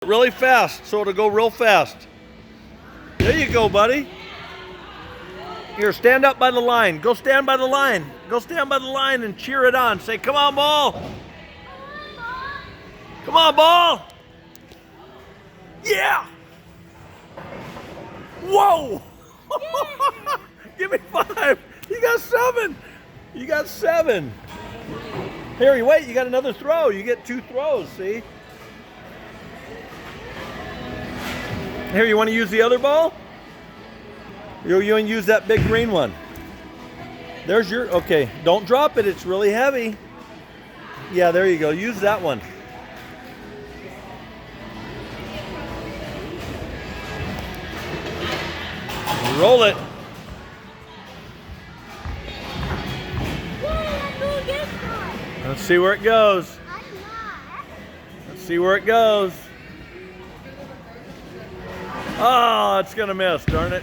Really fast, so it'll go real fast. There you go, buddy. Here, stand up by the line. Go stand by the line. Go stand by the line and cheer it on. Say, come on, ball. Come on, ball. Yeah. Whoa. Yeah. Give me 5. You got 7. You got 7. Harry, wait, you got another throw. You get 2 throws, see? Here, you want to use the other ball? You want to use that big green one. There's your, okay, don't drop it. It's really heavy. Yeah, there you go. Use that one. Roll it. Let's see where it goes. Let's see where it goes. Oh, it's gonna miss, darn it.